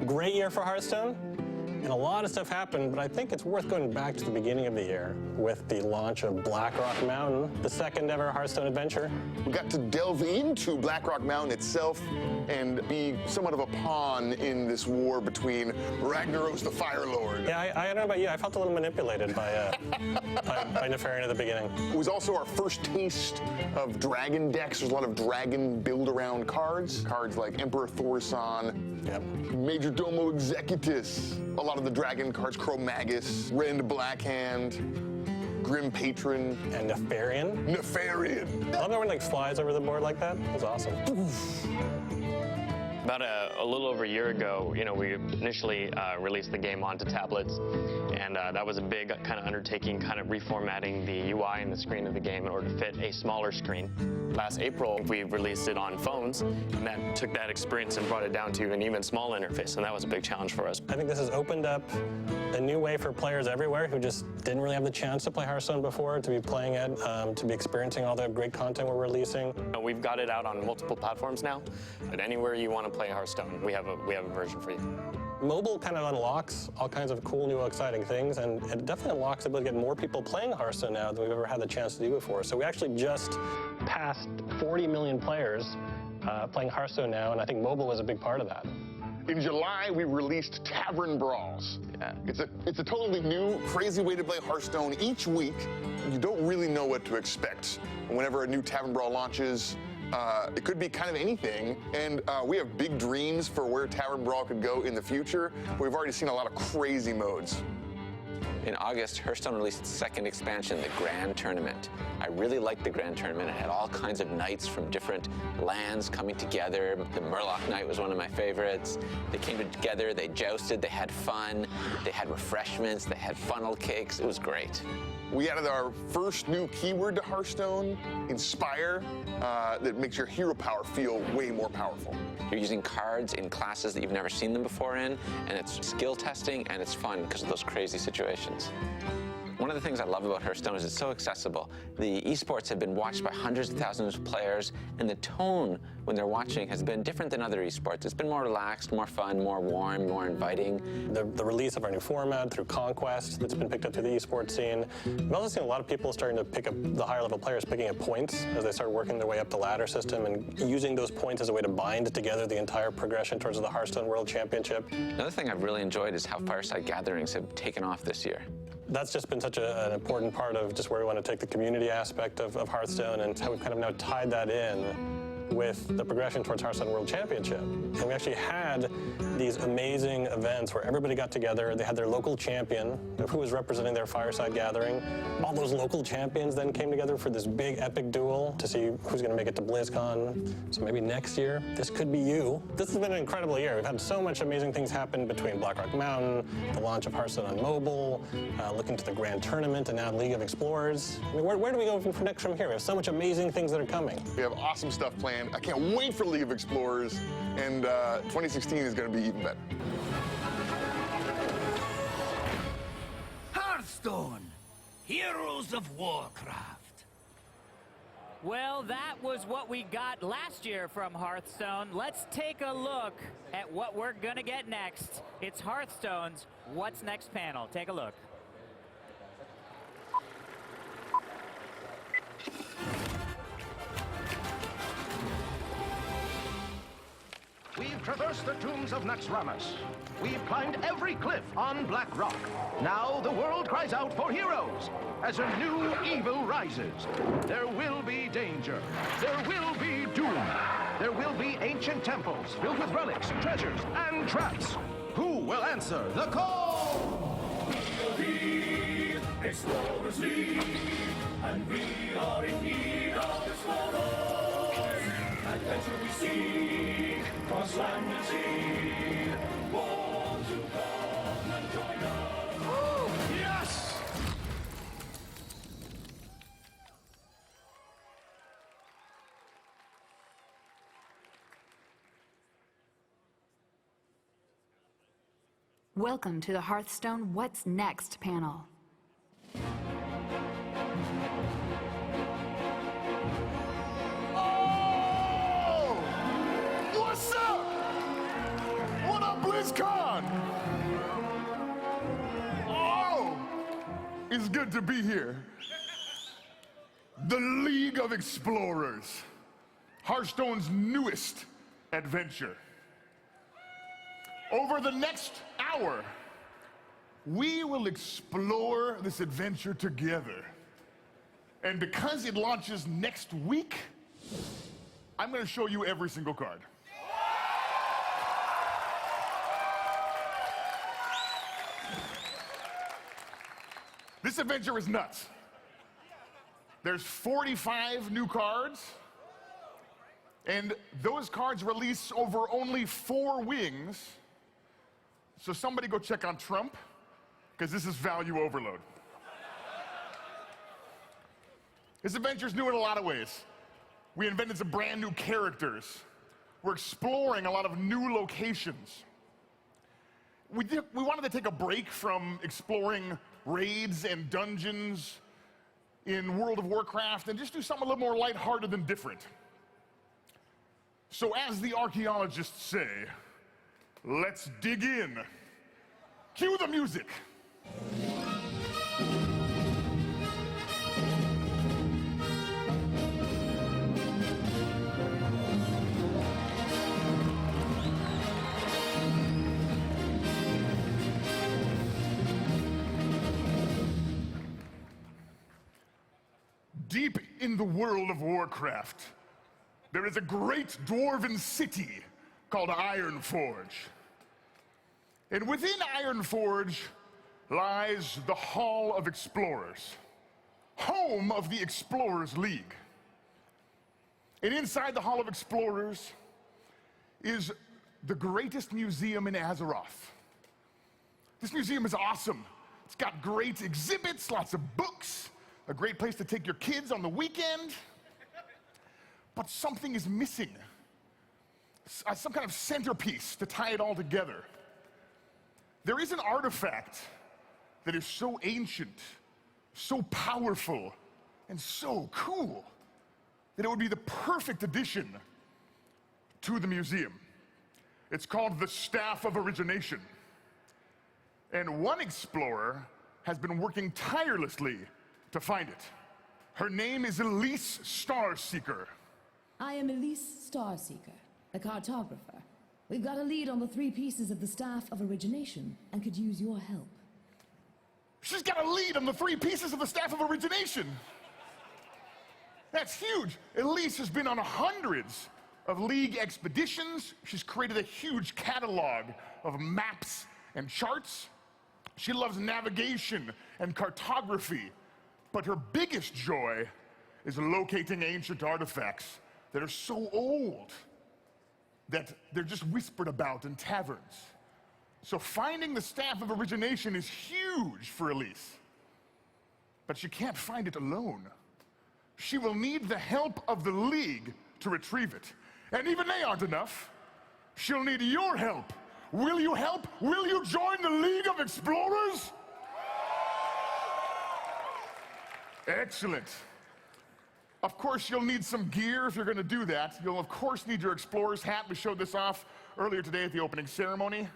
Great year for Hearthstone, and a lot of stuff happened, but I think it's worth going back to the beginning of the year with the launch of Blackrock Mountain, the second ever Hearthstone adventure. We got to delve into Blackrock Mountain itself and be somewhat of a pawn in this war between Ragnaros the Fire Lord. Yeah, I don't know about you, I felt a little manipulated by Nefarian at the beginning. It was also our first taste of dragon decks. There's a lot of dragon build-around cards. Cards like Emperor Thorson, Yep. Major Domo Executus, a lot of the dragon cards, Chromagus, Rend Blackhand, Grim Patron. And Nefarian. Nefarian. I love it when it flies over the board like that. It was awesome. About a little over a year ago, we initially released the game onto tablets, and that was a big kind of undertaking, kind of reformatting the UI and the screen of the game in order to fit a smaller screen. Last April, we released it on phones, and that took that experience and brought it down to an even smaller interface, and that was a big challenge for us. I think this has opened up a new way for players everywhere who just didn't really have the chance to play Hearthstone before, to be playing it, to be experiencing all the great content we're releasing. We've got it out on multiple platforms now, but anywhere you want to play Hearthstone, we have a version for you. Mobile kind of unlocks all kinds of cool, new, exciting things, and it definitely unlocks the ability to get more people playing Hearthstone now than we've ever had the chance to do before. So we actually just passed 40 million players playing Hearthstone now, and I think mobile was a big part of that. In July, we released Tavern Brawls. Yeah. It's a totally new, crazy way to play Hearthstone. Each week, you don't really know what to expect. Whenever a new Tavern Brawl launches, it could be kind of anything, and we have big dreams for where Tavern Brawl could go in the future. We've already seen a lot of crazy modes. In August, Hearthstone released its second expansion, the Grand Tournament. I really liked the Grand Tournament. It had all kinds of knights from different lands coming together. The Murloc Knight was one of my favorites. They came together, they jousted, they had fun, they had refreshments, they had funnel cakes. It was great. We added our first new keyword to Hearthstone, Inspire, that makes your hero power feel way more powerful. You're using cards in classes that you've never seen them before in, and it's skill testing and it's fun because of those crazy situations. One of the things I love about Hearthstone is it's so accessible. The esports have been watched by hundreds of thousands of players, and the tone when they're watching has been different than other esports. It's been more relaxed, more fun, more warm, more inviting. The release of our new format through Conquest that's been picked up through the esports scene. We've also seen a lot of people starting to pick up, the higher level players picking up points as they start working their way up the ladder system and using those points as a way to bind together the entire progression towards the Hearthstone World Championship. Another thing I've really enjoyed is how fireside gatherings have taken off this year. That's just been such an important part of just where we want to take the community aspect of Hearthstone, and how we've kind of now tied that in with the progression towards Hearthstone World Championship. And we actually had these amazing events where everybody got together, they had their local champion who was representing their fireside gathering. All those local champions then came together for this big epic duel to see who's going to make it to Blizzcon. So maybe next year, this could be you. This has been an incredible year. We've had so much amazing things happen between Blackrock Mountain, the launch of Hearthstone on mobile, looking to the Grand Tournament, and now League of Explorers. I mean, where do we go next from here? We have so much amazing things that are coming. We have awesome stuff planned. I can't wait for League of Explorers, and 2016 is going to be even better. Hearthstone, Heroes of Warcraft. Well, that was what we got last year from Hearthstone. Let's take a look at what we're gonna get next. It's Hearthstone's What's Next panel. Take a look. We've traversed the tombs of Naxxramas. We've climbed every cliff on Black Rock. Now the world cries out for heroes. As a new evil rises, there will be danger. There will be doom. There will be ancient temples filled with relics, treasures, and traps. Who will answer the call? We explorers lead, and we are in need of explorers. Adventure we seek, cross land and sea. Won't you come and join us? Oh, yes! Welcome to the Hearthstone What's Next panel. Oh! What's up? What up, Blizzcon? Blizzcon! Oh, it's good to be here. The League of Explorers, Hearthstone's newest adventure. Over the next hour, we will explore this adventure together. And because it launches next week, I'm going to show you every single card. This adventure is nuts. There's 45 new cards, and those cards release over only 4 wings. So somebody go check on Trump, because this is value overload. This adventure's new in a lot of ways. We invented some brand new characters. We're exploring a lot of new locations. We wanted to take a break from exploring raids and dungeons in World of Warcraft and just do something a little more lighthearted and different. So as the archaeologists say, let's dig in. Cue the music. Deep in the world of Warcraft, there is a great dwarven city called Ironforge. And within Ironforge lies the Hall of Explorers, home of the Explorers League. And inside the Hall of Explorers is the greatest museum in Azeroth. This museum is awesome. It's got great exhibits, lots of books, a great place to take your kids on the weekend. But something is missing. Some kind of centerpiece to tie it all together. There is an artifact that is so ancient, so powerful, and so cool that it would be the perfect addition to the museum. It's called the Staff of Origination. And one explorer has been working tirelessly to find it. Her name is Elise Starseeker. I am Elise Starseeker, a cartographer. We've got a lead on the 3 pieces of the Staff of Origination and could use your help. She's got a lead on the 3 pieces of the Staff of Origination. That's huge. Elise has been on hundreds of League expeditions. She's created a huge catalog of maps and charts. She loves navigation and cartography. But her biggest joy is locating ancient artifacts that are so old that they're just whispered about in taverns. So finding the Staff of Origination is huge for Elise. But she can't find it alone. She will need the help of the League to retrieve it. And even they aren't enough. She'll need your help. Will you help? Will you join the League of Explorers? Excellent. Of course, you'll need some gear if you're going to do that. You'll, of course, need your explorer's hat. We showed this off earlier today at the opening ceremony.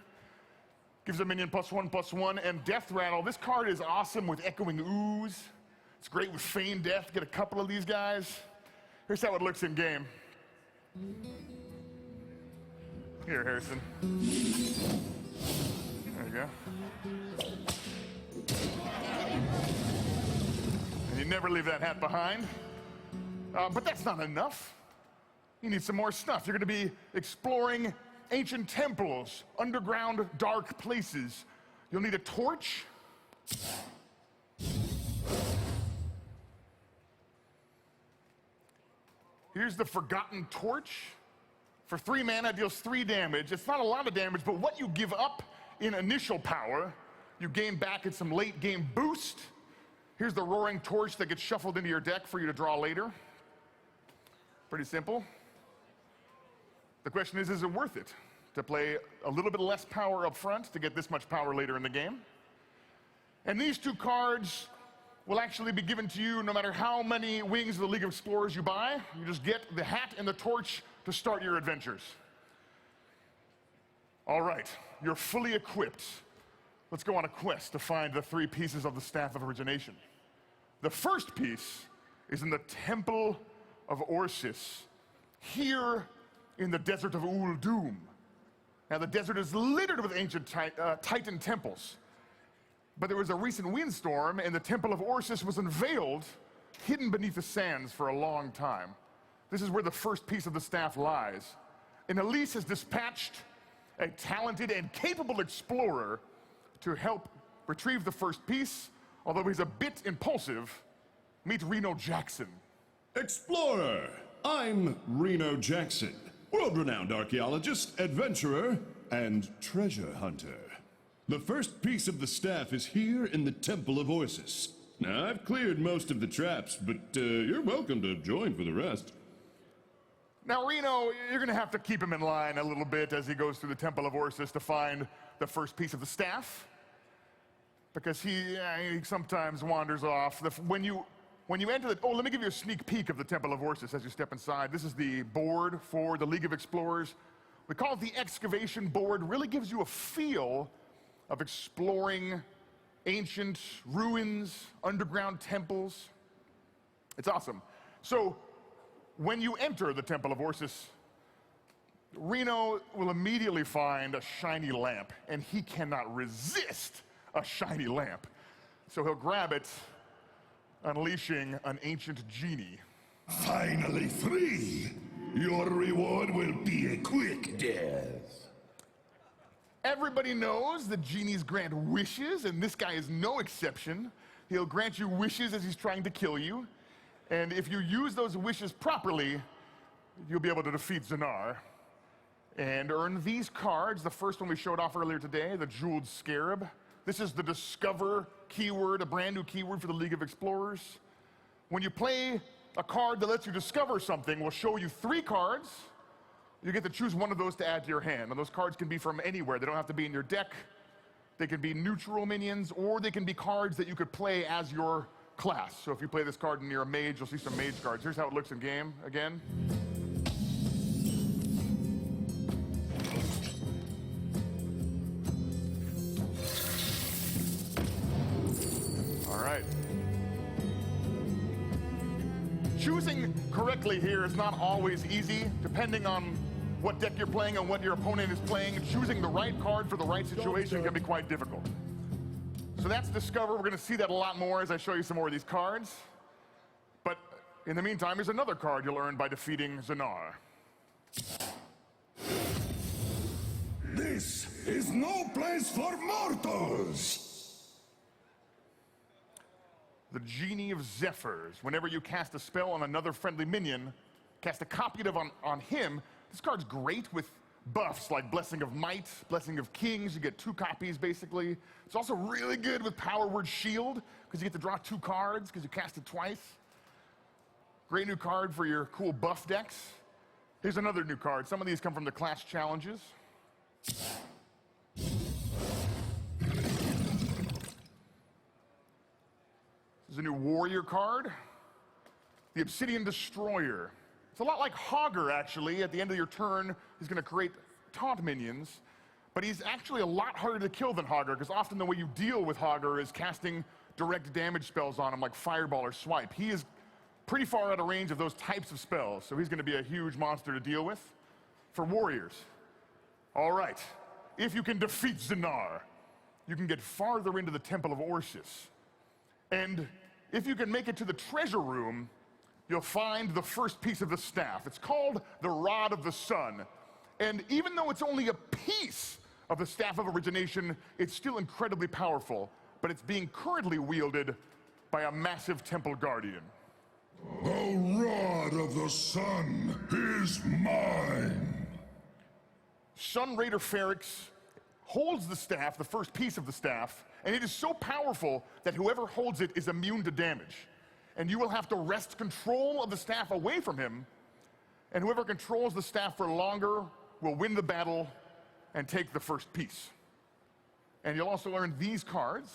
Gives a minion +1/+1. And Death Rattle. This card is awesome with Echoing Ooze. It's great with Feign Death. Get a couple of these guys. Here's how it looks in game. Here, Harrison. There you go. And you never leave that hat behind. But that's not enough. You need some more stuff. You're going to be exploring ancient temples, underground dark places. You'll need a torch. Here's the Forgotten Torch. For 3 mana, it deals 3 damage. It's not a lot of damage, but what you give up in initial power, you gain back in some late game boost. Here's the Roaring Torch that gets shuffled into your deck for you to draw later. Pretty simple. The question is it worth it to play a little bit less power up front to get this much power later in the game? And these 2 cards will actually be given to you no matter how many Wings of the League of Explorers you buy. You just get the hat and the torch to start your adventures. All right, you're fully equipped. Let's go on a quest to find the 3 pieces of the Staff of Origination. The first piece is in the Temple of Orsis, here in the desert of Uldum. Now, the desert is littered with ancient Titan temples. But there was a recent windstorm, and the Temple of Orsis was unveiled, hidden beneath the sands for a long time. This is where the first piece of the staff lies. And Elise has dispatched a talented and capable explorer to help retrieve the first piece, although he's a bit impulsive. Meet Reno Jackson. Explorer, I'm Reno Jackson, world-renowned archaeologist, adventurer, and treasure hunter. The first piece of the staff is here in the Temple of Orsis. Now, I've cleared most of the traps, but you're welcome to join for the rest. Now, Reno, you're gonna have to keep him in line a little bit as he goes through the Temple of Orsis to find the first piece of the staff, because he sometimes wanders off. When you enter the, let me give you a sneak peek of the Temple of Orsis as you step inside. This is the board for the League of Explorers. We call it the excavation board. Really gives you a feel of exploring ancient ruins, underground temples. It's awesome. So when you enter the Temple of Orsis, Reno will immediately find a shiny lamp, and he cannot resist a shiny lamp. So he'll grab it, unleashing an ancient genie. Finally free! Your reward will be a quick death. Everybody knows that genies grant wishes, and this guy is no exception. He'll grant you wishes as he's trying to kill you. And if you use those wishes properly, you'll be able to defeat Zanar and earn these cards. The first one we showed off earlier today, the Jeweled Scarab. This is the Discover keyword, a brand new keyword for the League of Explorers. When you play a card that lets you discover something, we'll show you 3 cards. You get to choose one of those to add to your hand. And those cards can be from anywhere. They don't have to be in your deck. They can be neutral minions, or they can be cards that you could play as your class. So if you play this card and you're a mage, you'll see some mage cards. Here's how it looks in game again. All right. Choosing correctly here is not always easy, depending on what deck you're playing and what your opponent is playing. Choosing the right card for the right situation can be quite difficult. So that's Discover. We're going to see that a lot more as I show you some more of these cards. But in the meantime, here's another card you'll earn by defeating Zanar. This is no place for mortals! The Genie of Zephyrs. Whenever you cast a spell on another friendly minion, cast a copy of it on him. This card's great with buffs like Blessing of Might, Blessing of Kings. You get 2 copies, basically. It's also really good with Power Word Shield, because you get to draw 2 cards, because you cast it twice. Great new card for your cool buff decks. Here's another new card. Some of these come from the class challenges. This is a new warrior card, the Obsidian Destroyer. It's a lot like Hogger, actually. At the end of your turn, he's going to create taunt minions, but he's actually a lot harder to kill than Hogger, because often the way you deal with Hogger is casting direct damage spells on him, like Fireball or Swipe. He is pretty far out of range of those types of spells, so he's going to be a huge monster to deal with for warriors. All right, if you can defeat Zanar, you can get farther into the Temple of Orsis. And if you can make it to the treasure room, you'll find the first piece of the staff. It's called the Rod of the Sun. And even though it's only a piece of the Staff of Origination, it's still incredibly powerful, but it's being currently wielded by a massive temple guardian. The Rod of the Sun is mine! Sun Raider Ferrix holds the staff, the first piece of the staff, and it is so powerful that whoever holds it is immune to damage. And you will have to wrest control of the staff away from him, and whoever controls the staff for longer will win the battle and take the first piece. And you'll also learn these cards.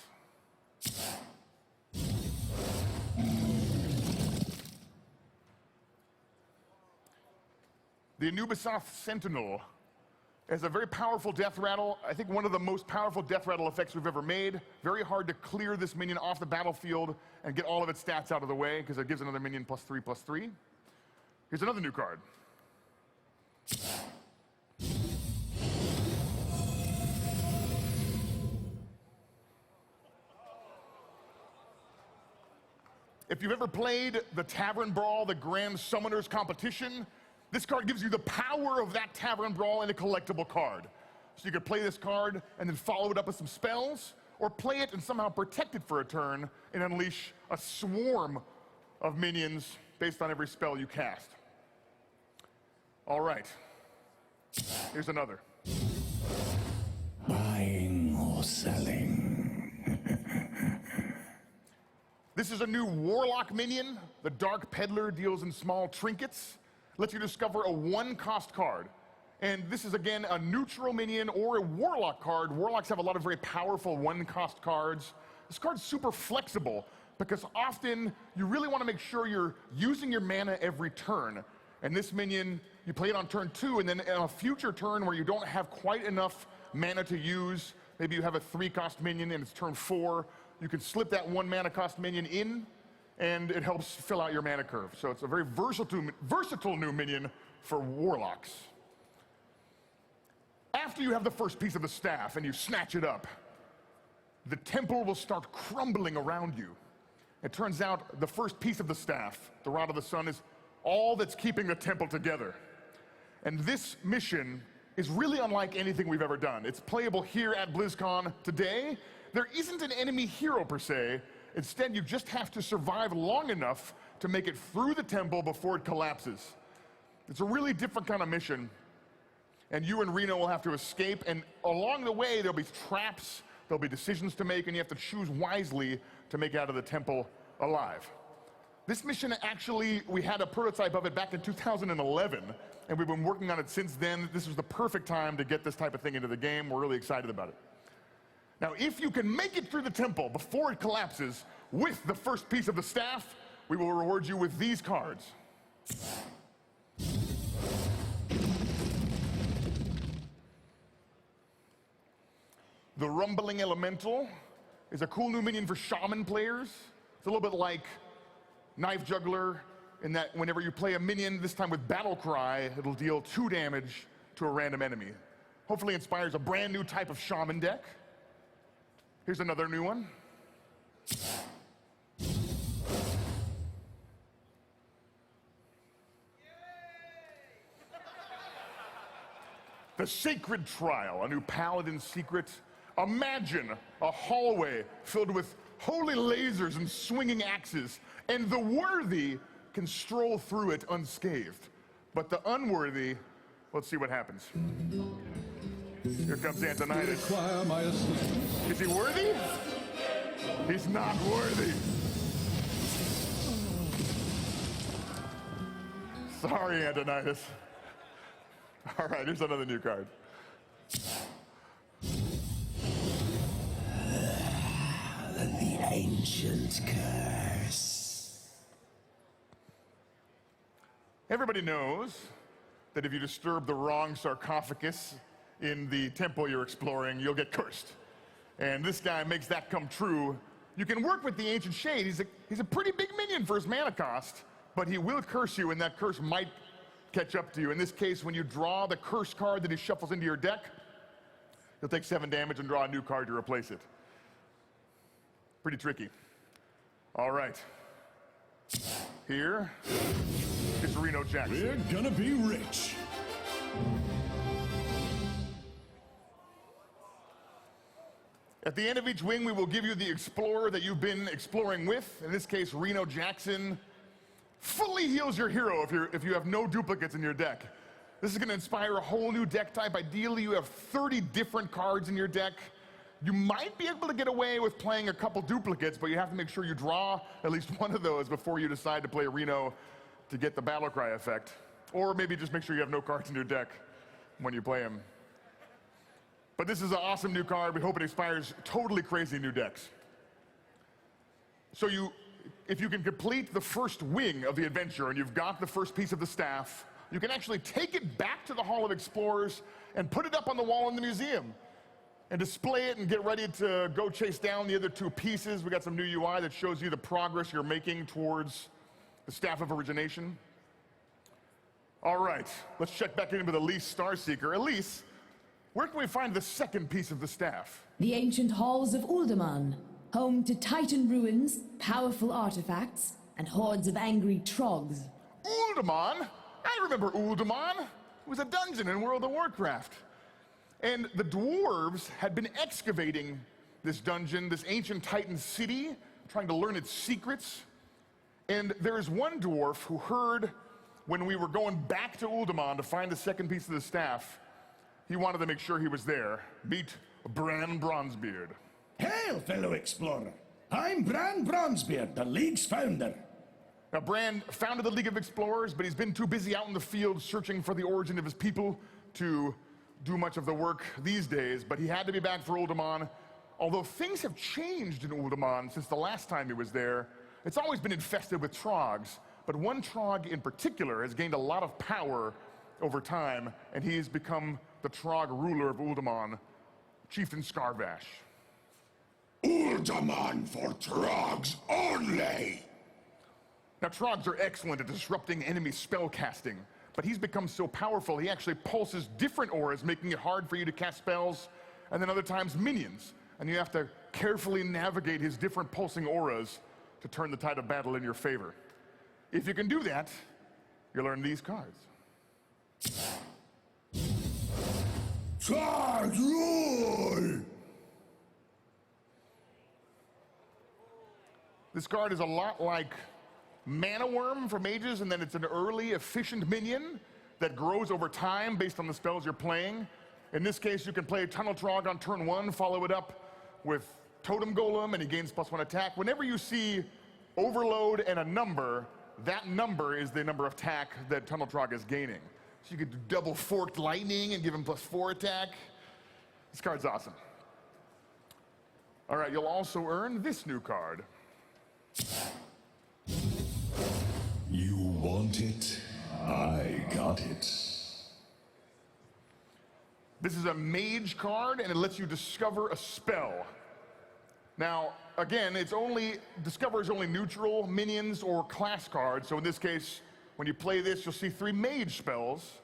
The Anubisoth Sentinel As a very powerful death rattle, I think one of the most powerful death rattle effects we've ever made. Very hard to clear this minion off the battlefield and get all of its stats out of the way, because it gives another minion +3/+3. Here's another new card. If you've ever played the Tavern Brawl, the Grand Summoners competition, this card gives you the power of that Tavern Brawl in a collectible card. So you could play this card and then follow it up with some spells, or play it and somehow protect it for a turn and unleash a swarm of minions based on every spell you cast. All right, here's another. Buying or selling. This is a new Warlock minion. The Dark Peddler deals in small trinkets. Lets you discover a 1-cost card. And this is, again, a neutral minion or a Warlock card. Warlocks have a lot of very powerful 1-cost cards. This card's super flexible, because often you really want to make sure you're using your mana every turn. And this minion, you play it on turn 2, and then on a future turn where you don't have quite enough mana to use, maybe you have a 3-cost minion and it's turn 4, you can slip that 1 mana cost minion in, and it helps fill out your mana curve. So it's a very versatile new minion for Warlocks. After you have the first piece of the staff and you snatch it up, the temple will start crumbling around you. It turns out the first piece of the staff, the Rod of the Sun, is all that's keeping the temple together. And this mission is really unlike anything we've ever done. It's playable here at BlizzCon today. There isn't an enemy hero per se. Instead, you just have to survive long enough to make it through the temple before it collapses. It's a really different kind of mission. And you and Reno will have to escape, and along the way, there'll be traps, there'll be decisions to make, and you have to choose wisely to make it out of the temple alive. This mission, actually, we had a prototype of it back in 2011, and we've been working on it since then. This was the perfect time to get this type of thing into the game. We're really excited about it. Now, if you can make it through the temple before it collapses with the first piece of the staff, we will reward you with these cards. The Rumbling Elemental is a cool new minion for Shaman players. It's a little bit like Knife Juggler, in that whenever you play a minion, this time with Battle Cry, it'll deal 2 damage to a random enemy. Hopefully inspires a brand new type of Shaman deck. Here's another new one. The Sacred Trial, a new paladin secret. Imagine a hallway filled with holy lasers and swinging axes, and the worthy can stroll through it unscathed. But the unworthy, let's see what happens. Here comes Antonidas. Is he worthy? He's not worthy. Sorry, Antonidas. All right, here's another new card. The ancient curse. Everybody knows that if you disturb the wrong sarcophagus in the temple you're exploring, you'll get cursed. And this guy makes that come true. You can work with the Ancient Shade. He's a pretty big minion for his mana cost, but he will curse you, and that curse might catch up to you. In this case, when you draw the curse card that he shuffles into your deck, you'll take 7 damage and draw a new card to replace it. Pretty tricky. All right. Here is Reno Jackson. We're gonna be rich. At the end of each wing, we will give you the explorer that you've been exploring with. In this case, Reno Jackson fully heals your hero if you have no duplicates in your deck. This is going to inspire a whole new deck type. Ideally, you have 30 different cards in your deck. You might be able to get away with playing a couple duplicates, but you have to make sure you draw at least one of those before you decide to play Reno to get the Battle Cry effect. Or maybe just make sure you have no cards in your deck when you play him. But this is an awesome new card. We hope it inspires totally crazy new decks. So if you can complete the first wing of the adventure and you've got the first piece of the staff, you can actually take it back to the Hall of Explorers and put it up on the wall in the museum and display it and get ready to go chase down the other two pieces. We got some new UI that shows you the progress you're making towards the Staff of Origination. All right, let's check back in with Elise Starseeker. Elise, where can we find the second piece of the staff? The ancient halls of Uldaman, home to Titan ruins, powerful artifacts, and hordes of angry trogs. Uldaman? I remember Uldaman. It was a dungeon in World of Warcraft. And the dwarves had been excavating this dungeon, this ancient Titan city, trying to learn its secrets. And there is one dwarf who heard when we were going back to Uldaman to find the second piece of the staff, he wanted to make sure he was there. Meet Bran Bronzebeard. Hail, fellow explorer. I'm Bran Bronzebeard, the League's founder. Now, Bran founded the League of Explorers, but he's been too busy out in the field searching for the origin of his people to do much of the work these days, but he had to be back for Uldaman. Although things have changed in Uldaman since the last time he was there, it's always been infested with trogs, but one trog in particular has gained a lot of power over time, and he's become the trog ruler of Uldaman, Chieftain Scarvash. Uldaman for trogs only! Now, trogs are excellent at disrupting enemy spell casting, but he's become so powerful he actually pulses different auras, making it hard for you to cast spells, and then other times minions, and you have to carefully navigate his different pulsing auras to turn the tide of battle in your favor. If you can do that, you'll earn these cards. Trog rule! This card is a lot like Mana Worm for mages, and then it's an early, efficient minion that grows over time based on the spells you're playing. In this case, you can play Tunnel Trog on turn 1, follow it up with Totem Golem, and he gains +1 attack. Whenever you see Overload and a number, that number is the number of attack that Tunnel Trog is gaining. So you could do double Forked Lightning and give him +4 attack. This card's awesome. All right, you'll also earn this new card. You want it? I got it. This is a mage card, and it lets you discover a spell. Now, again, discover is only neutral, minions, or class cards. So in this case, when you play this, you'll see 3 mage spells.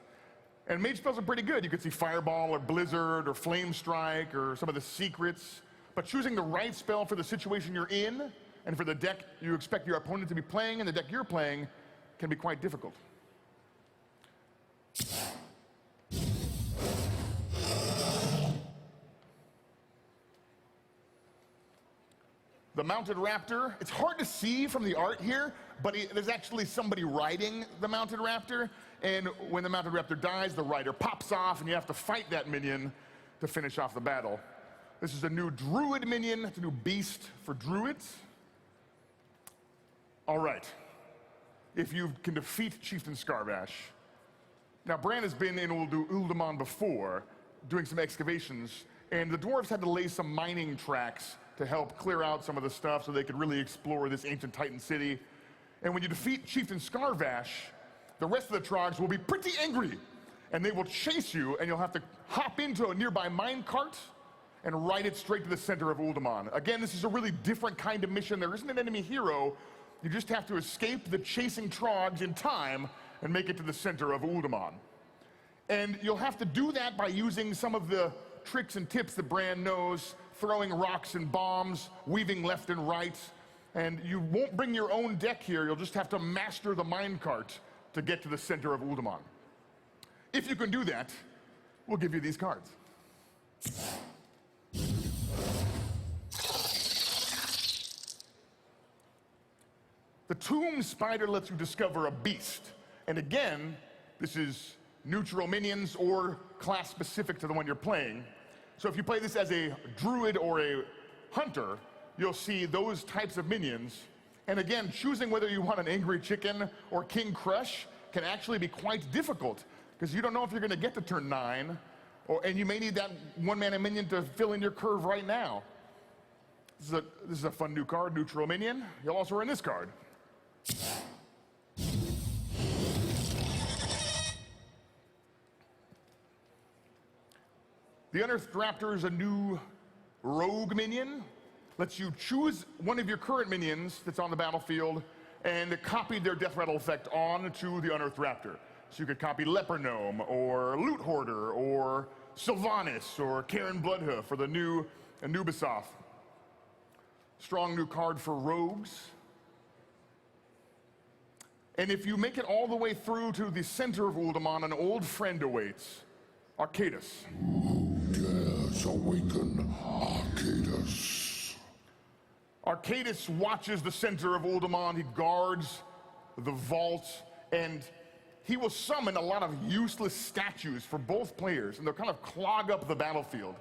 And mage spells are pretty good. You could see Fireball, or Blizzard, or Flame Strike, or some of the secrets. But choosing the right spell for the situation you're in, and for the deck you expect your opponent to be playing, and the deck you're playing, can be quite difficult. The Mounted Raptor, it's hard to see from the art here, but there's actually somebody riding the Mounted Raptor, and when the Mounted Raptor dies, the rider pops off, and you have to fight that minion to finish off the battle. This is a new Druid minion, it's a new beast for Druids. All right, if you can defeat Chieftain Scarvash. Now, Bran has been in Uldaman before, doing some excavations, and the dwarves had to lay some mining tracks to help clear out some of the stuff so they could really explore this ancient Titan city. And when you defeat Chieftain Scarvash, the rest of the trogs will be pretty angry, and they will chase you, and you'll have to hop into a nearby mine cart and ride it straight to the center of Uldaman. Again, this is a really different kind of mission. There isn't an enemy hero. You just have to escape the chasing trogs in time and make it to the center of Uldaman. And you'll have to do that by using some of the tricks and tips that Bran knows, throwing rocks and bombs, weaving left and right. And you won't bring your own deck here, you'll just have to master the minecart to get to the center of Uldaman. If you can do that, we'll give you these cards. The Tomb Spider lets you discover a beast. And again, this is neutral minions or class specific to the one you're playing. So if you play this as a druid or a hunter, you'll see those types of minions. And again, choosing whether you want an angry chicken or King Crush can actually be quite difficult because you don't know if you're going to get to turn 9, and you may need that 1-mana minion to fill in your curve right now. This is a fun new card, neutral minion. You'll also earn this card. The Unearthed Raptor is a new rogue minion. Lets you choose one of your current minions that's on the battlefield and copy their death rattle effect onto the Unearthed Raptor. So you could copy Leper Gnome, or Loot Hoarder, or Sylvanas, or Karen Bloodhoof, or the new Anubisoth. Strong new card for rogues. And if you make it all the way through to the center of Uldaman, an old friend awaits, Arcadus. Who dares awaken Arcadus? Arcadus watches the center of Uldaman. He guards the vault, and he will summon a lot of useless statues for both players, and they'll kind of clog up the battlefield.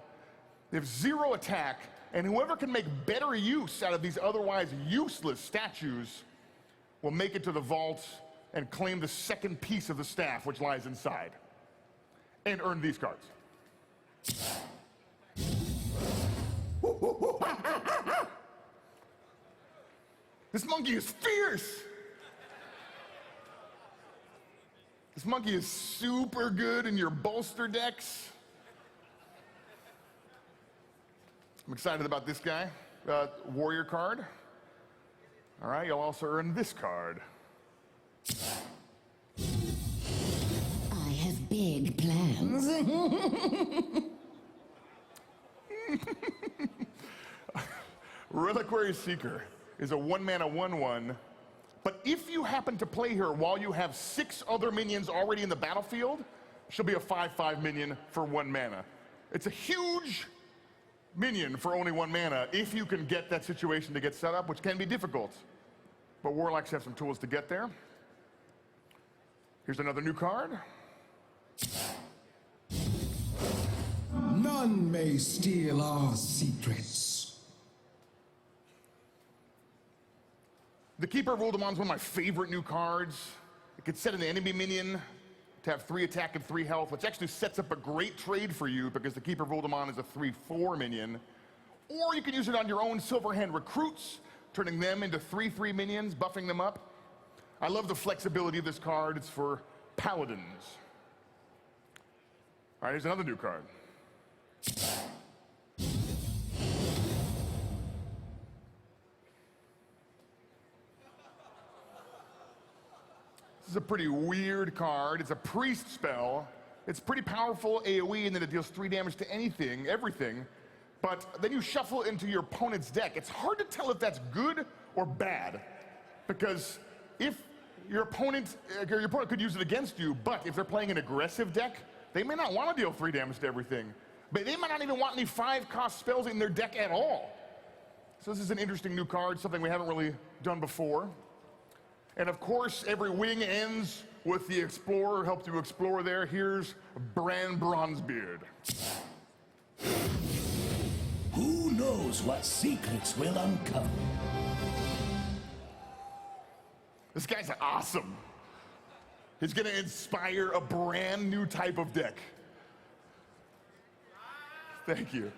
They have 0 attack, and whoever can make better use out of these otherwise useless statues will make it to the vault and claim the second piece of the staff which lies inside, and earn these cards. This monkey is fierce! This monkey is super good in your bolster decks. I'm excited about this guy. Warrior card. All right, you'll also earn this card. I have big plans. Reliquary Seeker is a 1-mana 1/1, but if you happen to play her while you have 6 other minions already in the battlefield, she'll be a 5/5 minion for 1 mana. It's a huge minion for only 1 mana if you can get that situation to get set up, which can be difficult. But Warlocks have some tools to get there. Here's another new card. None may steal our secrets. The Keeper of Uldaman is one of my favorite new cards. It can set an enemy minion to have 3 attack and 3 health, which actually sets up a great trade for you because the Keeper of Uldaman is a 3/4 minion. Or you can use it on your own Silverhand recruits, turning them into 3/3 minions, buffing them up. I love the flexibility of this card. It's for paladins. All right, here's another new card. This is a pretty weird card. It's a priest spell. It's pretty powerful AoE in that it deals 3 damage to anything, everything. But then you shuffle it into your opponent's deck. It's hard to tell if that's good or bad, because if your opponent could use it against you, but if they're playing an aggressive deck, they may not want to deal 3 damage to everything. But they might not even want any 5-cost spells in their deck at all. So this is an interesting new card, something we haven't really done before. And of course, every wing ends with the Explorer, helps you explore there. Here's Bran Bronzebeard. Who knows what secrets we'll uncover? This guy's awesome. He's gonna inspire a brand new type of deck. Thank you.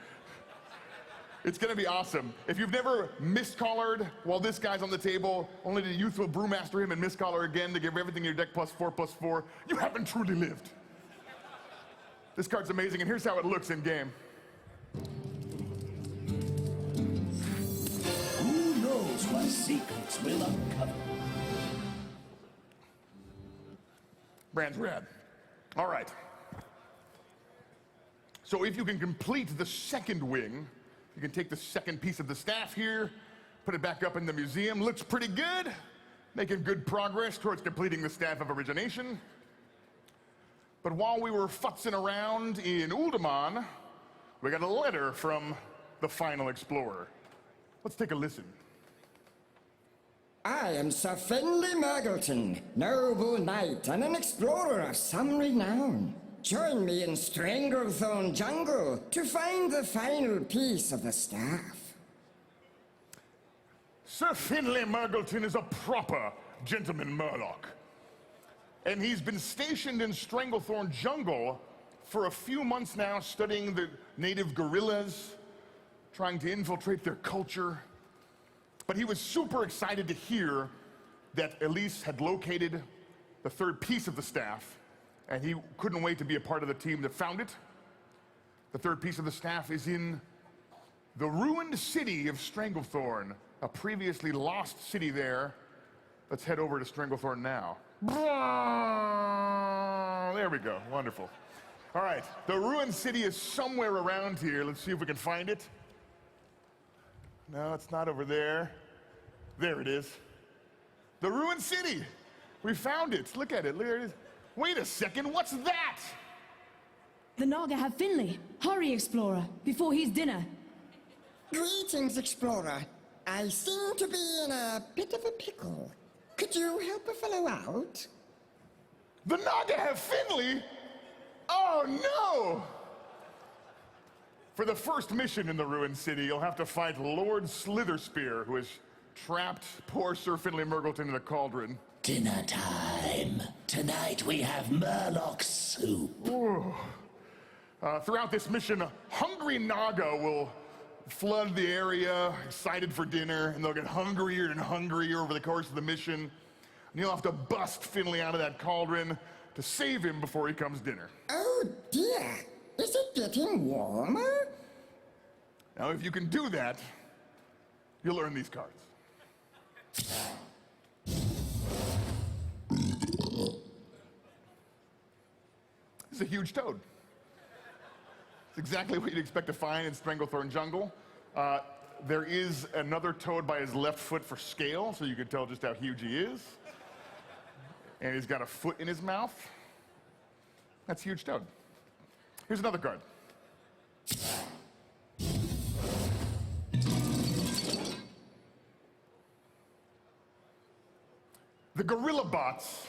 It's gonna be awesome. If you've never miscollared while this guy's on the table, only to Youthful Brewmaster him and miscollar again to give everything in your deck +4/+4, you haven't truly lived. This card's amazing, and here's how it looks in game. Who knows what secrets we'll uncover? Brand's rad. All right. So if you can complete the second wing, you can take the second piece of the staff here, put it back up in the museum. Looks pretty good. Making good progress towards completing the Staff of Origination. But while we were futzing around in Uldaman, we got a letter from the final explorer. Let's take a listen. I am Sir Finlay Muggleton, noble knight and an explorer of some renown. Join me in Stranglethorn Jungle to find the final piece of the staff. Sir Finlay Muggleton is a proper gentleman Murloc. And he's been stationed in Stranglethorn Jungle for a few months now, studying the native gorillas, trying to infiltrate their culture. But he was super excited to hear that Elise had located the third piece of the staff, and he couldn't wait to be a part of the team that found it. The third piece of the staff is in the ruined city of Stranglethorn, a previously lost city there. Let's head over to Stranglethorn now. There we go, wonderful. All right, the ruined city is somewhere around here. Let's see if we can find it. No, it's not over there. There it is. The ruined city. We found it. Look at it. There it is. Wait a second, what's that? The Naga have Finley. Hurry, Explorer, before he's dinner. Greetings, Explorer. I seem to be in a bit of a pickle. Could you help a fellow out? The Naga have Finley? Oh no! For the first mission in the ruined city, you'll have to fight Lord Slitherspear, who has trapped poor Sir Finley Murgleton in a cauldron. Dinner time. Tonight we have Murloc soup. Throughout this mission, a hungry Naga will flood the area, excited for dinner, and they'll get hungrier and hungrier over the course of the mission. And you'll have to bust Finley out of that cauldron to save him before he comes dinner. Oh dear, is it getting warmer? Now, if you can do that, you'll earn these cards. This is a huge toad. It's exactly what you'd expect to find in Stranglethorn Jungle. There is another toad by his left foot for scale, so you can tell just how huge he is. And he's got a foot in his mouth. That's a huge toad. Here's another card. The Gorilla Bots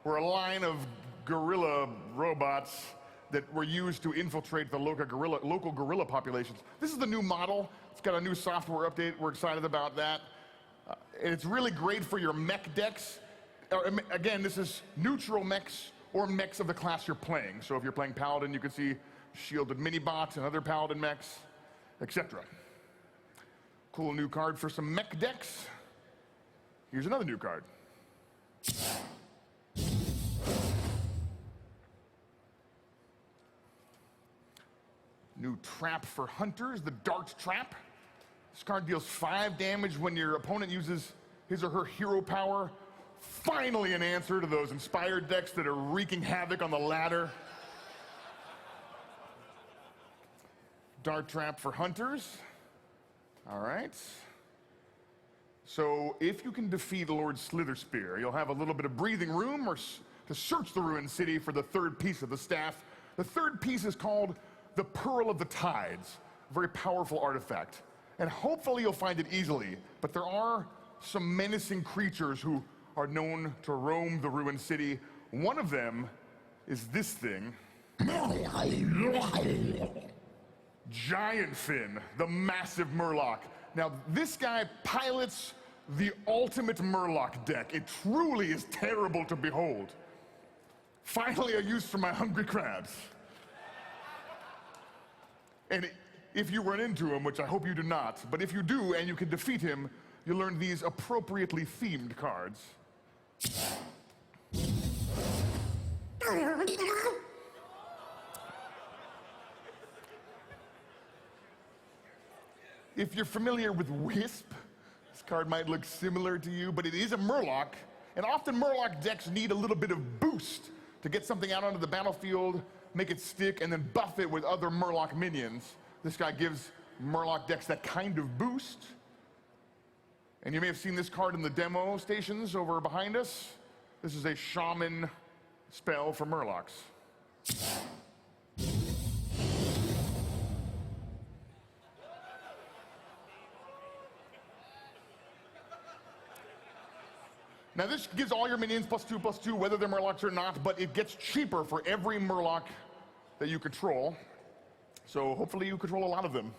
were a line of gorilla robots that were used to infiltrate the local gorilla populations. This is the new model. It's got a new software update. We're excited about that. And it's really great for your mech decks. Again, this is neutral mechs or mechs of the class you're playing. So if you're playing Paladin, you can see shielded mini-bots and other Paladin mechs, etc. Cool new card for some mech decks. Here's another new card. New trap for hunters, the Dart Trap. This card deals 5 damage when your opponent uses his or her hero power. Finally an answer to those inspired decks that are wreaking havoc on the ladder. Dart Trap for hunters. All right. So if you can defeat Lord Slitherspear, you'll have a little bit of breathing room to search the ruined city for the third piece of the staff. The third piece is called the Pearl of the Tides, a very powerful artifact. And hopefully you'll find it easily, but there are some menacing creatures who are known to roam the ruined city. One of them is this thing. Giant Fin, the massive Murloc. Now, this guy pilots the ultimate Murloc deck. It truly is terrible to behold. Finally, a use for my hungry crabs. And if you run into him, which I hope you do not, but if you do and you can defeat him, you'll learn these appropriately themed cards. If you're familiar with Wisp, this card might look similar to you, but it is a Murloc, and often Murloc decks need a little bit of boost to get something out onto the battlefield, make it stick, and then buff it with other Murloc minions. This guy gives Murloc decks that kind of boost. And you may have seen this card in the demo stations over behind us. This is a Shaman spell for Murlocs. Now this gives all your minions +2/+2, whether they're Murlocs or not, but it gets cheaper for every Murloc that you control. So hopefully you control a lot of them.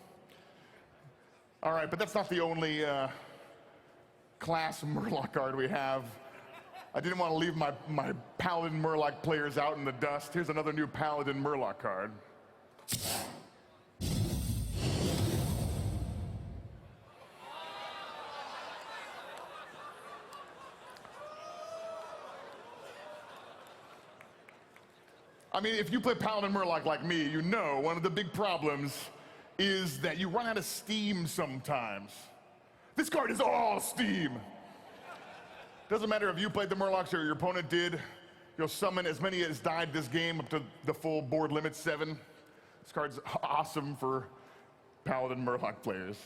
All right, but that's not the only class Murloc card we have. I didn't want to leave my Paladin Murloc players out in the dust. Here's another new Paladin Murloc card. I mean, if you play Paladin Murloc like me, you know one of the big problems is that you run out of steam sometimes. This card is all steam. Doesn't matter if you played the Murlocs or your opponent did, you'll summon as many as died this game up to the full board limit 7. This card's awesome for Paladin Murloc players.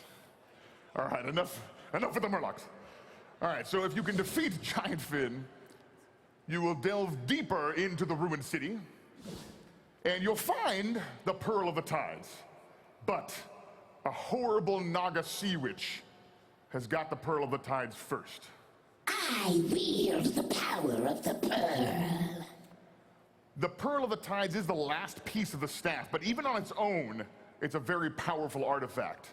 All right, enough with the Murlocs. All right, so if you can defeat Giant Finn, you will delve deeper into the ruined city, and you'll find the Pearl of the Tides. But a horrible Naga sea witch has got the Pearl of the Tides first. I wield the power of the Pearl. The Pearl of the Tides is the last piece of the staff, but even on its own, it's a very powerful artifact.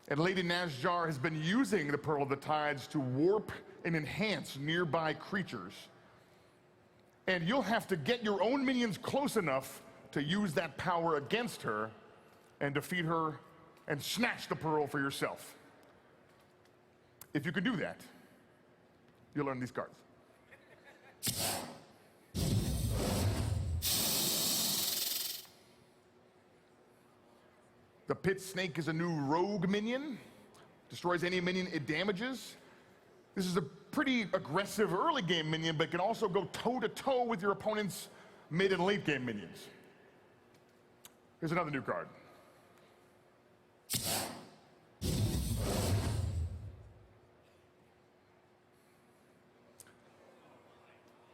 And Lady Nazjar has been using the Pearl of the Tides to warp and enhance nearby creatures. And you'll have to get your own minions close enough to use that power against her and defeat her and snatch the Pearl for yourself. If you can do that, you'll earn these cards. The Pit Snake is a new rogue minion. Destroys any minion it damages. This is a pretty aggressive early game minion, but can also go toe-to-toe with your opponent's mid and late game minions. Here's another new card.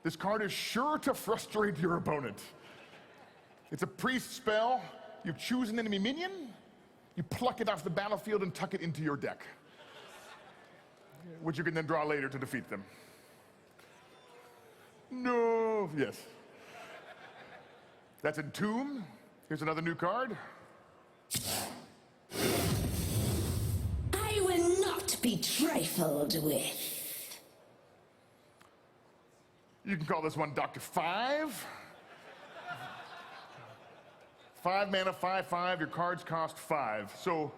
This card is sure to frustrate your opponent. It's a priest spell. You choose an enemy minion, you pluck it off the battlefield and tuck it into your deck, which you can then draw later to defeat them. No, yes. That's Entomb. Here's another new card. I will not be trifled with. You can call this one Dr. 5. 5 mana, 5/5, your cards cost 5. So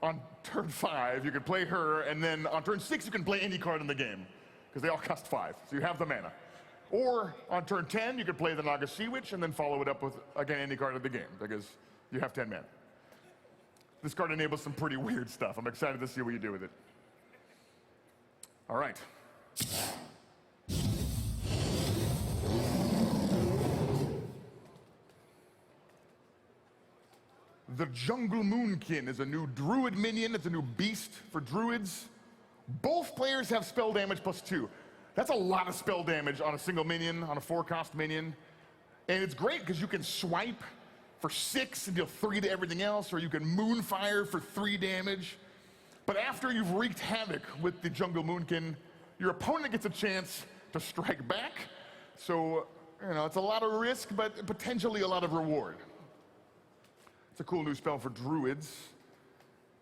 on turn 5, you can play her, and then on turn 6, you can play any card in the game, because they all cost 5, so you have the mana. Or on turn 10, you could play the Naga Sea Witch, and then follow it up with, again, any card of the game, because you have 10 mana. This card enables some pretty weird stuff. I'm excited to see what you do with it. All right. The Jungle Moonkin is a new druid minion. It's a new beast for druids. Both players have spell damage +2. That's a lot of spell damage on a single minion, on a 4-cost minion. And it's great because you can swipe for 6 and deal 3 to everything else, or you can Moonfire for 3 damage. But after you've wreaked havoc with the Jungle Moonkin, your opponent gets a chance to strike back. So, you know, it's a lot of risk, but potentially a lot of reward. It's a cool new spell for druids.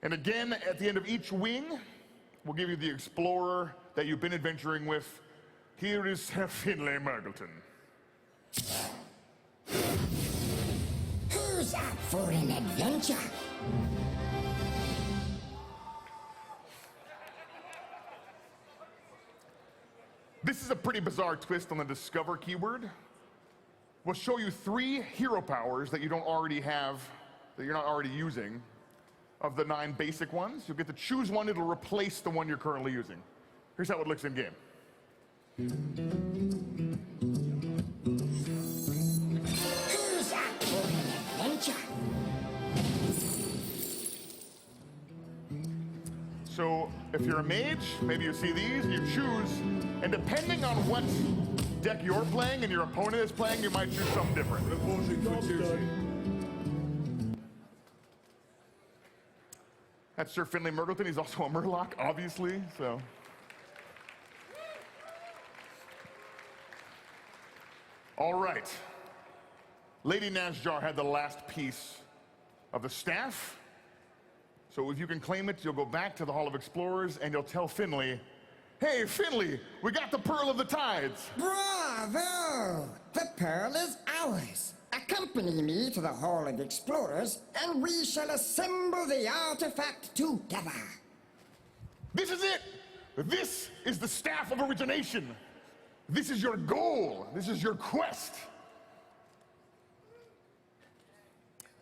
And again, at the end of each wing, we'll give you the explorer that you've been adventuring with. Here is Herr Finlay Mergleton. Who's up for an adventure? This is a pretty bizarre twist on the discover keyword. We'll show you 3 hero powers that you don't already have, that you're not already using. Of the 9 basic ones, you'll get to choose one. It'll replace the one you're currently using. Here's how it looks in game. Who's up for an adventure? So if you're a mage, maybe you see these and you choose, and depending on what deck you're playing and your opponent is playing, you might choose something different. That's Sir Finlay Mergleton. He's also a Murloc, obviously, so. All right. Lady Nazjar had the last piece of the staff. So if you can claim it, you'll go back to the Hall of Explorers and you'll tell Finlay, "Hey, Finlay, we got the Pearl of the Tides." Bravo! The Pearl is ours. Accompany me to the Hall of Explorers, and we shall assemble the artifact together. This is it! This is the Staff of Origination. This is your goal. This is your quest.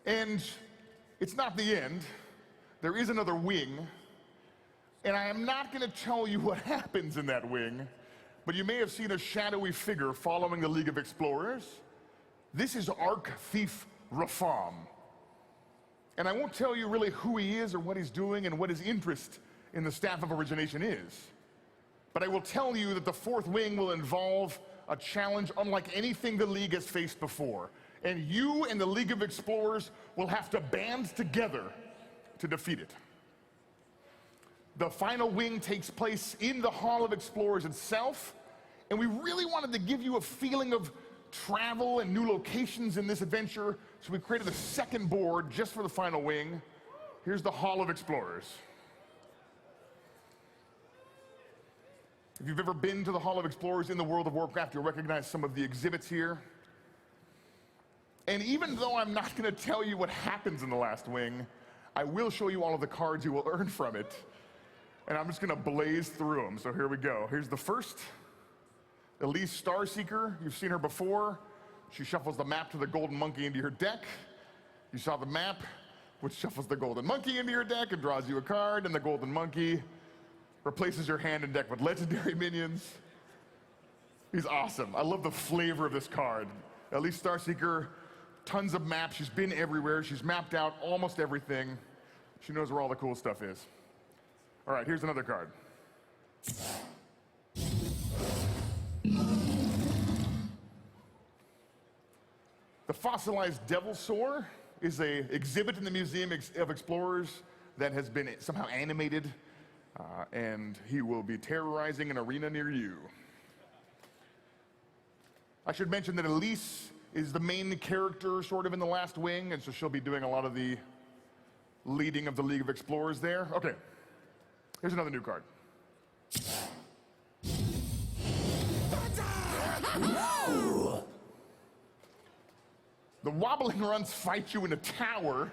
And it's not the end. There is another wing. And I am not going to tell you what happens in that wing, but you may have seen a shadowy figure following the League of Explorers. This is Arc Thief Rafam. And I won't tell you really who he is or what he's doing and what his interest in the Staff of Origination is. But I will tell you that the fourth wing will involve a challenge unlike anything the League has faced before. And you and the League of Explorers will have to band together to defeat it. The final wing takes place in the Hall of Explorers itself, and we really wanted to give you a feeling of travel and new locations in this adventure, so we created a second board just for the final wing. Here's the Hall of Explorers. If you've ever been to the Hall of Explorers in the World of Warcraft, you'll recognize some of the exhibits here. And even though I'm not going to tell you what happens in the last wing, I will show you all of the cards you will earn from it. And I'm just going to blaze through them. So here we go. Here's the first. Elise Starseeker. You've seen her before. She shuffles the map to the golden monkey into your deck. You saw the map, which shuffles the golden monkey into your deck and draws you a card, and the golden monkey replaces your hand and deck with legendary minions. He's awesome. I love the flavor of this card. Elise Starseeker, tons of maps. She's been everywhere. She's mapped out almost everything. She knows where all the cool stuff is. All right, here's another card. The fossilized Devil Soar is an exhibit in the Museum of Explorers that has been somehow animated, and he will be terrorizing an arena near you. I should mention that Elise is the main character sort of in the last wing, and so she'll be doing a lot of the leading of the League of Explorers there. Okay, here's another new card. No! The Wobbling Runs fight you in a tower,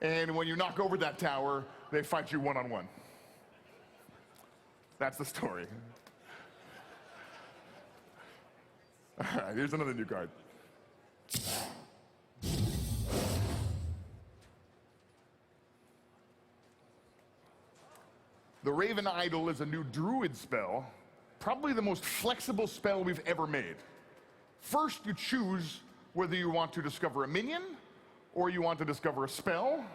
and when you knock over that tower, they fight you one-on-one. That's the story. All right, here's another new card. The Raven Idol is a new druid spell, probably the most flexible spell we've ever made. First, you choose whether you want to discover a minion or you want to discover a spell,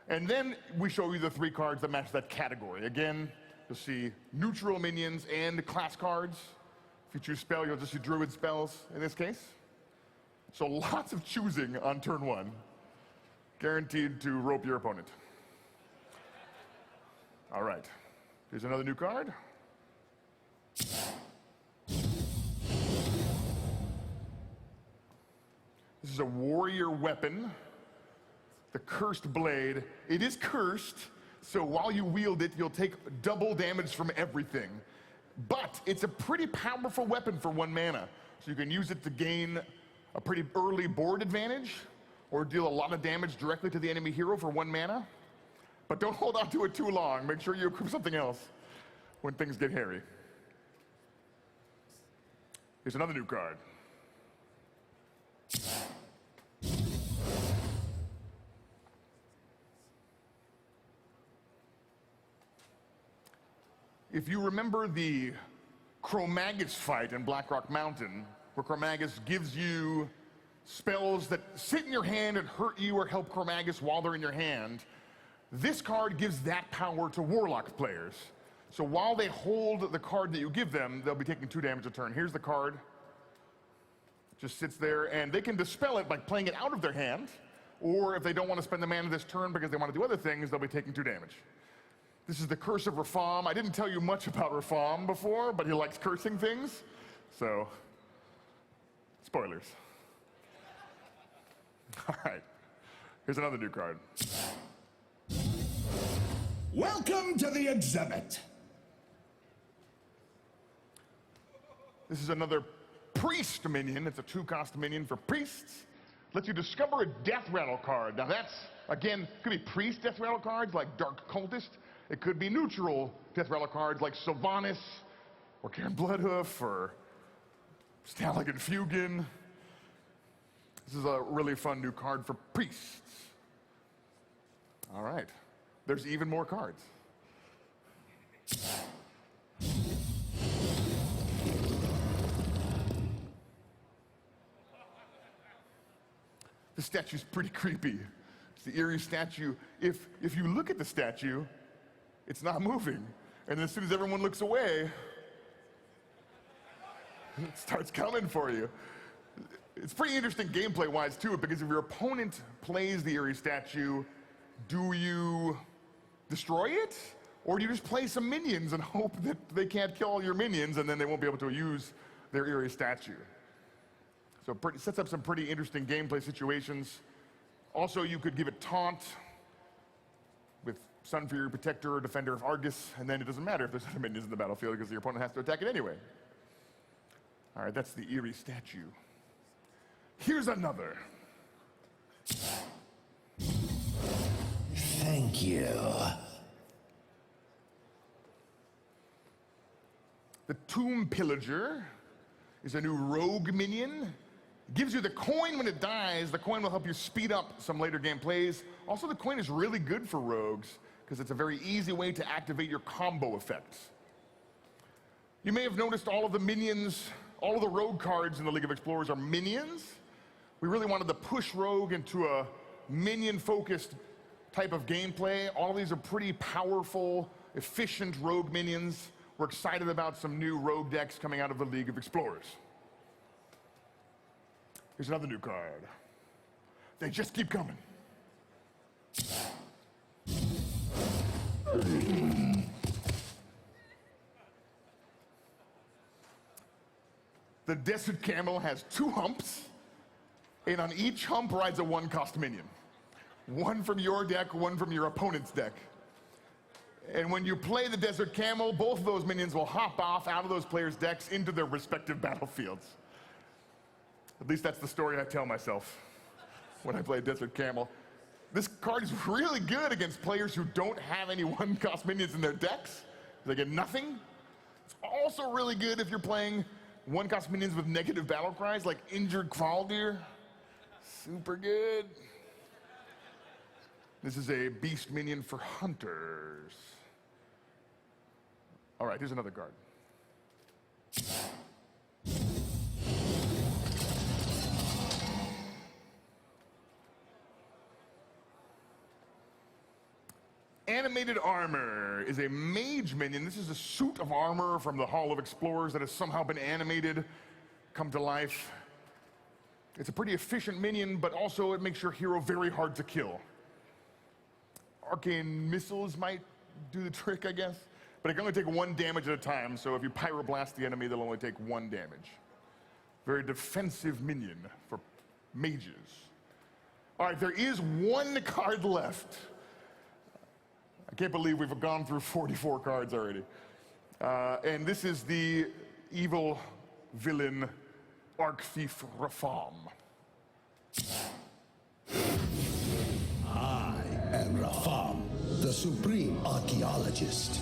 and then we show you the three cards that match that category. Again, you'll see neutral minions and class cards. If you choose spell, you'll just see druid spells in this case. So lots of choosing on turn one, guaranteed to rope your opponent. All right, here's another new card. This is a warrior weapon, the Cursed Blade. It is cursed, so while you wield it, you'll take double damage from everything. But it's a pretty powerful weapon for 1 mana, so you can use it to gain a pretty early board advantage or deal a lot of damage directly to the enemy hero for 1 mana. But don't hold on to it too long. Make sure you equip something else when things get hairy. Here's another new card. If you remember the Chromagus fight in Blackrock Mountain, where Chromagus gives you spells that sit in your hand and hurt you or help Chromagus while they're in your hand, this card gives that power to Warlock players. So while they hold the card that you give them, they'll be taking 2 damage a turn. Here's the card. Just sits there, and they can dispel it by playing it out of their hand, or if they don't want to spend the mana this turn because they want to do other things, they'll be taking 2 damage. This is the Curse of Rafam. I didn't tell you much about Rafam before, but he likes cursing things, so spoilers. All right, here's another new card. Welcome to the exhibit. This is another priest minion. It's a 2-cost minion for priests. Lets you discover a death rattle card. Now that's, again, could be priest death rattle cards like Dark Cultist. It could be neutral death rattle cards like Sylvanas or Karen Bloodhoof or Stalag and Fugin. This is a really fun new card for priests. All right. There's even more cards. The statue's pretty creepy. It's the eerie statue. If you look at the statue, it's not moving. And then as soon as everyone looks away, it starts coming for you. It's pretty interesting gameplay-wise, too, because if your opponent plays the eerie statue, do you destroy it? Or do you just play some minions and hope that they can't kill all your minions and then they won't be able to use their eerie statue? So it sets up some pretty interesting gameplay situations. Also, you could give it taunt with Sun Fury Protector or Defender of Argus, and then it doesn't matter if there's other minions in the battlefield because your opponent has to attack it anyway. All right, that's the eerie statue. Here's another. Thank you. The Tomb Pillager is a new rogue minion. It gives you the coin when it dies. The coin will help you speed up some later game plays. Also, the coin is really good for rogues because it's a very easy way to activate your combo effects. You may have noticed all of the minions, all of the rogue cards in the League of Explorers are minions. We really wanted to push rogue into a minion-focused type of gameplay. All of these are pretty powerful, efficient rogue minions. We're excited about some new rogue decks coming out of the League of Explorers. Here's another new card. They just keep coming. The Desert Camel has 2 humps, and on each hump rides a 1-cost minion. One from your deck, one from your opponent's deck. And when you play the Desert Camel, both of those minions will hop off out of those players' decks into their respective battlefields. At least that's the story I tell myself when I play Desert Camel. This card is really good against players who don't have any 1-cost minions in their decks. They get nothing. It's also really good if you're playing 1-cost minions with negative battle cries, like Injured Kvaldir. Super good. This is a beast minion for hunters. All right, here's another card. Animated Armor is a mage minion. This is a suit of armor from the Hall of Explorers that has somehow been animated, come to life. It's a pretty efficient minion, but also it makes your hero very hard to kill. Arcane missiles might do the trick, I guess. But it can only take 1 damage at a time, so if you pyroblast the enemy, they'll only take 1 damage. Very defensive minion for mages. All right, there is 1 card left. I can't believe we've gone through 44 cards already. And this is the evil villain Arc Thief Rafam. I am Rafam, the Supreme Archaeologist.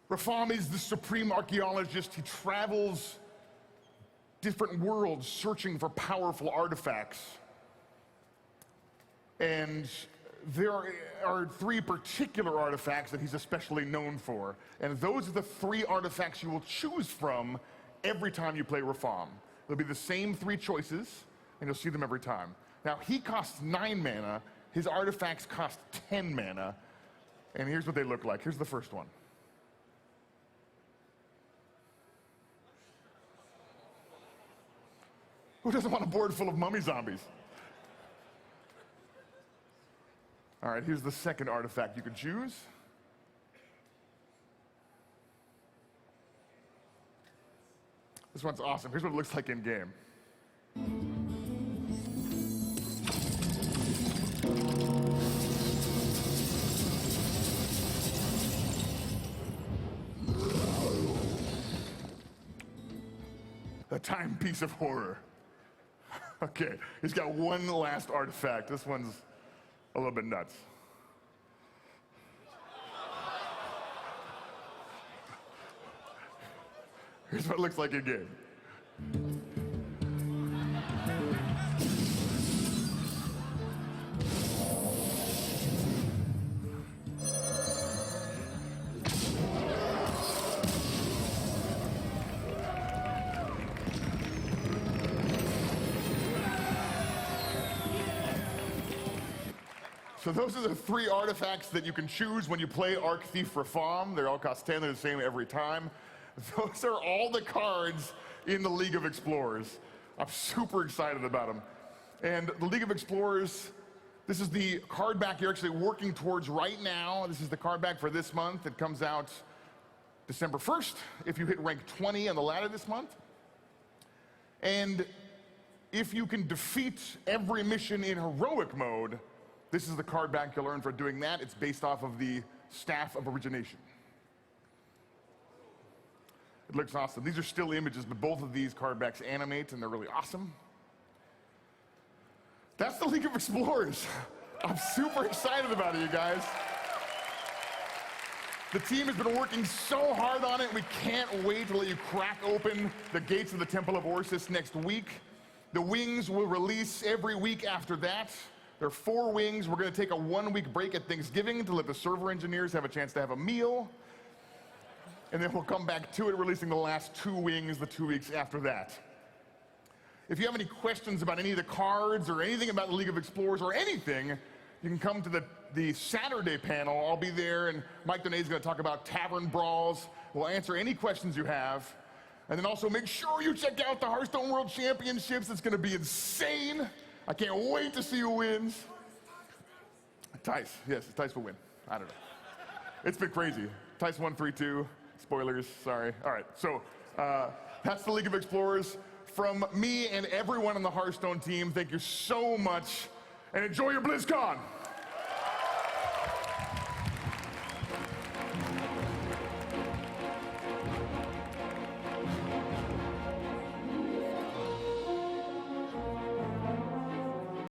Rafam is the Supreme Archaeologist. He travels different worlds searching for powerful artifacts. And there are 3 particular artifacts that he's especially known for. And those are the 3 artifacts you will choose from every time you play Rafam. There'll be the same 3 choices, and you'll see them every time. Now, he costs 9 mana. His artifacts cost 10 mana. And here's what they look like. Here's the first one. Who doesn't want a board full of mummy zombies? All right, here's the second artifact you can choose. This one's awesome. Here's what it looks like in game. A timepiece of horror. Okay, he's got 1 last artifact. This one's a little bit nuts. Here's what it looks like in game. So those are the 3 artifacts that you can choose when you play Arc Thief Reform. They all cost 10, they're the same every time. Those are all the cards in the League of Explorers. I'm super excited about them. And the League of Explorers, this is the card back you're actually working towards right now. This is the card back for this month. It comes out December 1st if you hit rank 20 on the ladder this month. And if you can defeat every mission in heroic mode, this is the card back you'll earn for doing that. It's based off of the Staff of Origination. It looks awesome. These are still images, but both of these card backs animate, and they're really awesome. That's the League of Explorers. I'm super excited about it, you guys. The team has been working so hard on it. We can't wait to let you crack open the gates of the Temple of Orsis next week. The wings will release every week after that. There are 4 wings. We're going to take a 1-week break at Thanksgiving to let the server engineers have a chance to have a meal. And then we'll come back to it, releasing the last 2 wings the 2 weeks after that. If you have any questions about any of the cards or anything about the League of Explorers or anything, you can come to the Saturday panel. I'll be there, and Mike Donay is going to talk about tavern brawls. We'll answer any questions you have. And then also make sure you check out the Hearthstone World Championships. It's going to be insane. I can't wait to see who wins. Tice, yes, Tice will win. I don't know. It's been crazy. Tice won 3-2. Spoilers, sorry. All right, so that's the League of Explorers. From me and everyone on the Hearthstone team, thank you so much, and enjoy your Blizzcon.